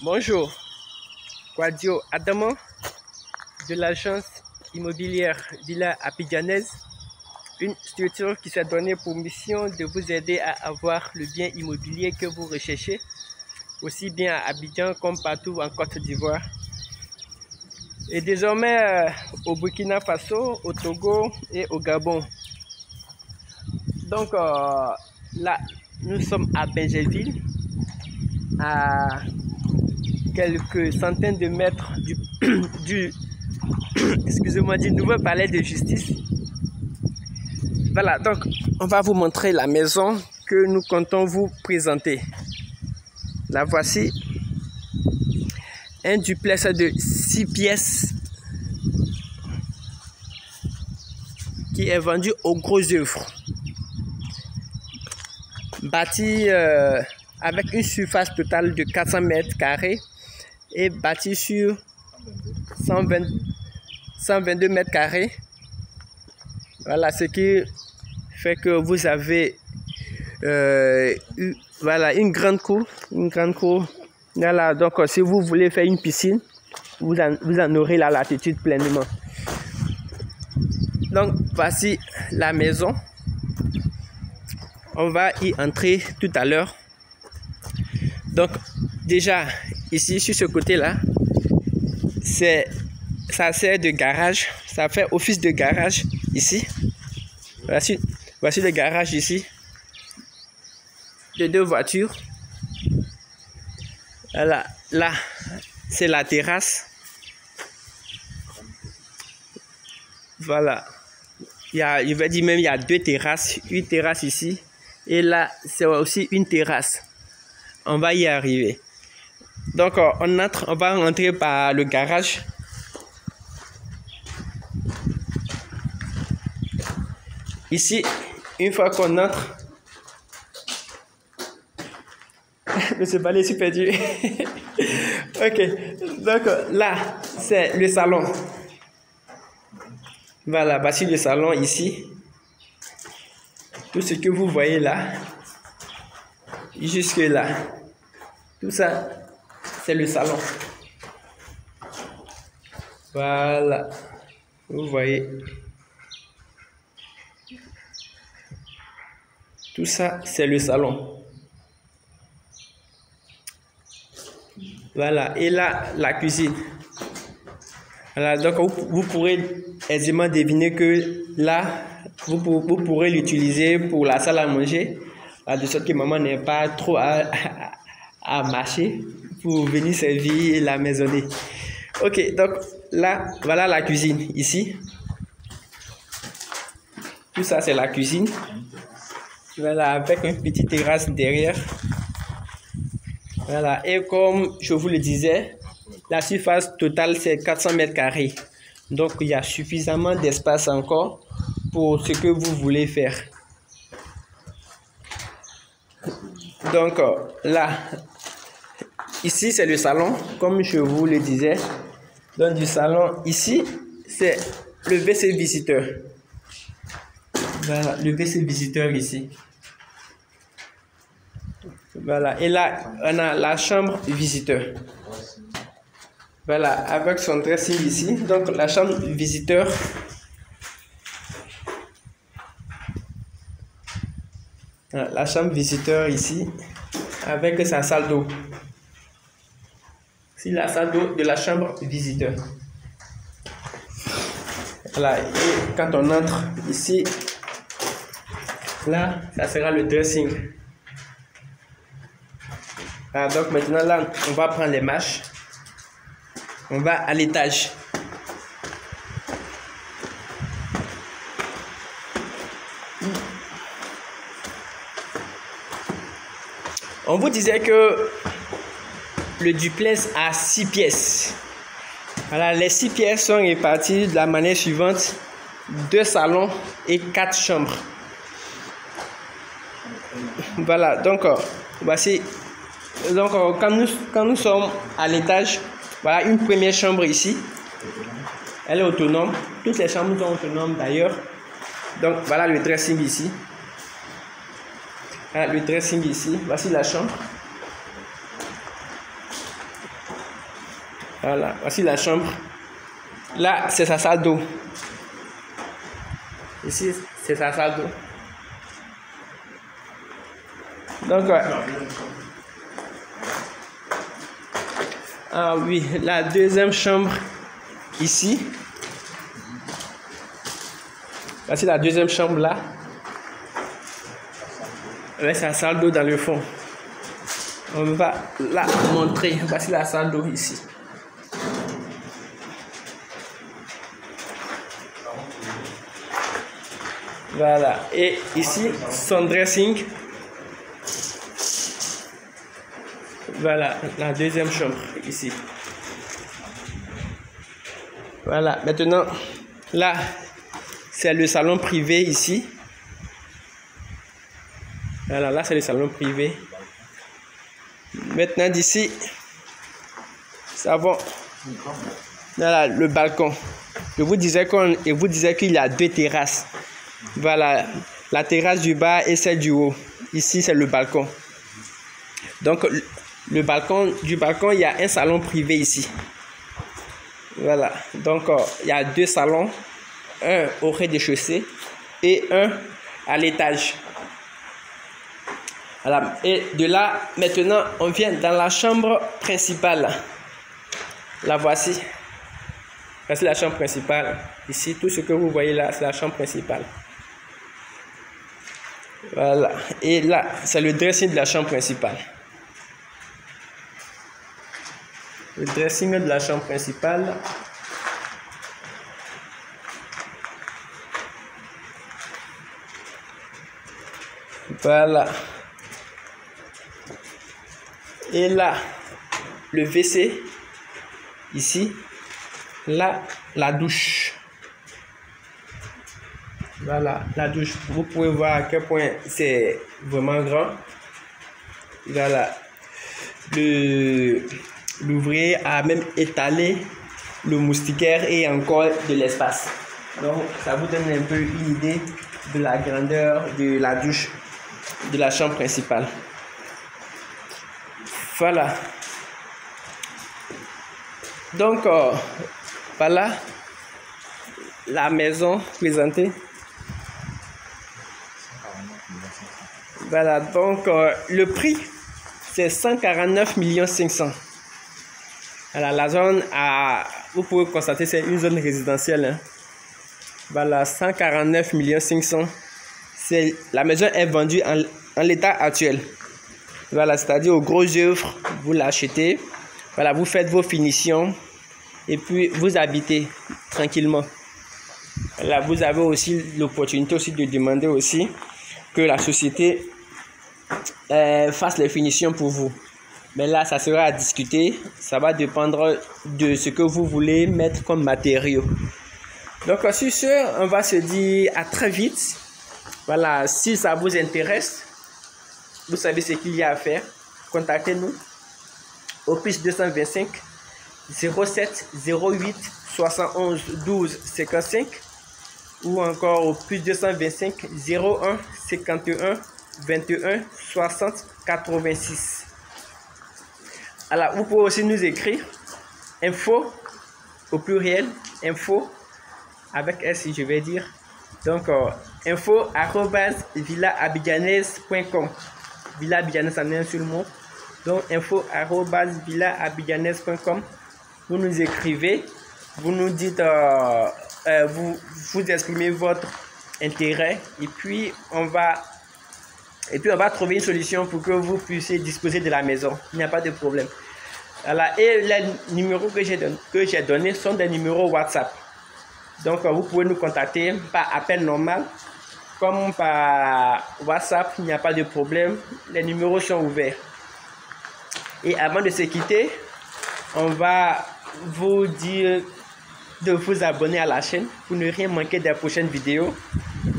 Bonjour, Quadio Adamo de l'agence immobilière Villa Abidjanaise, une structure qui s'est donnée pour mission de vous aider à avoir le bien immobilier que vous recherchez, aussi bien à Abidjan comme partout en Côte d'Ivoire. Et désormais au Burkina Faso, au Togo et au Gabon. Donc là, nous sommes à Benjerville, à quelques centaines de mètres du nouveau palais de justice. Voilà, donc on va vous montrer la maison que nous comptons vous présenter. La voici, un duplex de 6 pièces qui est vendu aux gros œuvres, bâti avec une surface totale de 400 mètres carrés et bâti sur 122 mètres carrés. Voilà, ce qui fait que vous avez voilà, une grande cour. Voilà, donc si vous voulez faire une piscine, vous en aurez la latitude pleinement. Donc voici la maison. On va y entrer tout à l'heure. Donc déjà ici sur ce côté là, ça sert de garage, ça fait office de garage ici. Voici le garage ici de 2 voitures. Voilà, là c'est la terrasse. Voilà, je vais dire même il y a 2 terrasses, une terrasse ici et là c'est aussi une terrasse. On va y arriver. Donc on va rentrer par le garage. Ici, une fois qu'on entre, Monsieur Ballet, c'est perdu. Ok, donc là, c'est le salon. Voilà, voici le salon ici. Tout ce que vous voyez là, jusque là, tout ça, c'est le salon. Voilà, vous voyez. Tout ça, c'est le salon. Voilà, et là, la cuisine. Voilà, donc vous pourrez aisément deviner que là, vous pourrez l'utiliser pour la salle à manger, de sorte que maman n'ait pas trop à marcher pour venir servir la maisonnée. Ok, donc là, voilà la cuisine ici. Tout ça, c'est la cuisine. Voilà, avec une petite terrasse derrière. Voilà, et comme je vous le disais, la surface totale c'est 400 mètres carrés. Donc il y a suffisamment d'espace encore pour ce que vous voulez faire. Donc là, ici c'est le salon, comme je vous le disais. Donc du salon, ici c'est le WC visiteur. Voilà, le WC visiteur ici. Voilà, et là, on a la chambre visiteur. Voilà, avec son dressing ici. Donc, la chambre visiteur. Voilà, la chambre visiteur ici, avec sa salle d'eau. C'est la salle d'eau de la chambre visiteur. Voilà, et quand on entre ici, là, ça sera le dressing. Ah, donc maintenant là, on va prendre les marches. On va à l'étage. On vous disait que le duplex a 6 pièces. Voilà, les 6 pièces sont réparties de la manière suivante: 2 salons et 4 chambres. Voilà, donc voici. Donc quand nous sommes à l'étage, voilà une première chambre ici. Elle est autonome. Toutes les chambres sont autonomes d'ailleurs. Donc voilà le dressing ici. Voilà le dressing ici. Voici la chambre. Voilà, voici la chambre. Là, c'est sa salle d'eau. Ici, c'est sa salle d'eau. Donc, ah oui, la deuxième chambre ici. Voici la deuxième chambre là. Avec sa salle d'eau dans le fond. On va la montrer. Voici la salle d'eau ici. Voilà. Et ici, son dressing. Voilà, la deuxième chambre ici. Voilà, maintenant, là, c'est le salon privé ici. Voilà, là, c'est le salon privé. Maintenant, d'ici, ça va. Voilà, le balcon. Je vous disais qu'il y a deux terrasses. Voilà, la terrasse du bas et celle du haut. Ici, c'est le balcon. Donc, du balcon, il y a un salon privé ici. Voilà, donc il y a deux salons, un au rez-de-chaussée et un à l'étage. Voilà, et de là, maintenant, on vient dans la chambre principale. La voici. Voici la chambre principale. Ici, tout ce que vous voyez là, c'est la chambre principale. Voilà, et là, c'est le dressing de la chambre principale. Le dressing de la chambre principale. Voilà. Et là, le WC. Ici. Là, la douche. Voilà, la douche. Vous pouvez voir à quel point c'est vraiment grand. Voilà. L'ouvrier a même étalé le moustiquaire et encore de l'espace. Donc, ça vous donne un peu une idée de la grandeur de la douche de la chambre principale. Voilà. Donc, voilà la maison présentée. Voilà, donc le prix, c'est 149 500 000. Voilà, la zone, vous pouvez constater, c'est une zone résidentielle. Hein. Voilà, 149 500 000. La maison est vendue en l'état actuel. Voilà, c'est-à-dire au gros œuvre, vous l'achetez. Voilà, vous faites vos finitions et puis vous habitez tranquillement. Voilà, vous avez aussi l'opportunité aussi de demander aussi que la société fasse les finitions pour vous. Mais là, ça sera à discuter. Ça va dépendre de ce que vous voulez mettre comme matériaux. Donc, sur ce, on va se dire à très vite. Voilà, si ça vous intéresse, vous savez ce qu'il y a à faire. Contactez-nous au plus 225 07 08 71 12 55 ou encore au plus 225 01 51 21 60 86. Alors, vous pouvez aussi nous écrire info au pluriel, info avec S, je vais dire. Donc, info@villaabidjanaise.com. Villa Abidjanaise en un seul mot. Donc, info@villaabidjanaise.com. Vous nous écrivez, vous nous dites, vous exprimez votre intérêt et puis on va trouver une solution pour que vous puissiez disposer de la maison. Il n'y a pas de problème. Voilà. Et les numéros que j'ai donnés sont des numéros WhatsApp. Donc, vous pouvez nous contacter par appel normal comme par WhatsApp. Il n'y a pas de problème. Les numéros sont ouverts. Et avant de se quitter, on va vous dire de vous abonner à la chaîne pour ne rien manquer des prochaines vidéos.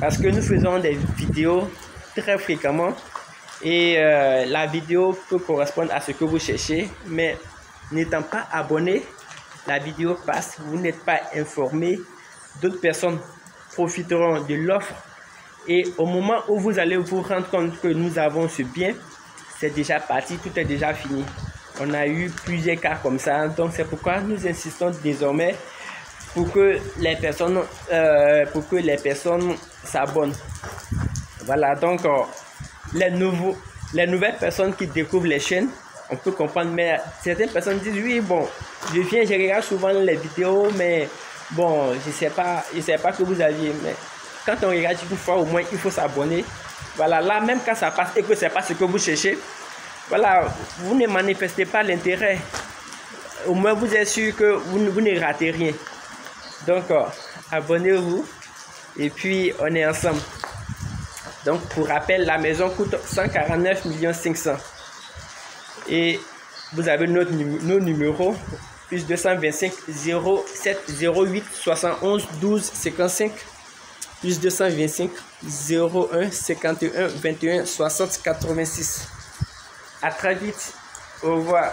Parce que nous faisons des vidéos très fréquemment et la vidéo peut correspondre à ce que vous cherchez, mais n'étant pas abonné, la vidéo passe, vous n'êtes pas informé, d'autres personnes profiteront de l'offre et au moment où vous allez vous rendre compte que nous avons ce bien, c'est déjà parti, tout est déjà fini. On a eu plusieurs cas comme ça. Donc, c'est pourquoi nous insistons désormais pour que les personnes s'abonnent. Voilà, donc les nouvelles personnes qui découvrent les chaînes, on peut comprendre, mais certaines personnes disent oui, bon, je regarde souvent les vidéos, mais bon, je sais pas que vous aviez, mais quand on regarde une fois au moins, il faut s'abonner. Voilà, là, même quand ça passe et que c'est pas ce que vous cherchez, voilà, vous ne manifestez pas l'intérêt. Au moins, vous êtes sûr que vous ne ratez rien. Donc, abonnez-vous et puis on est ensemble. Donc, pour rappel, la maison coûte 149 500 000. Et vous avez nos numéros, plus 225 07 08 71 12 55, plus 225 01 51 21 60 86. À très vite. Au revoir.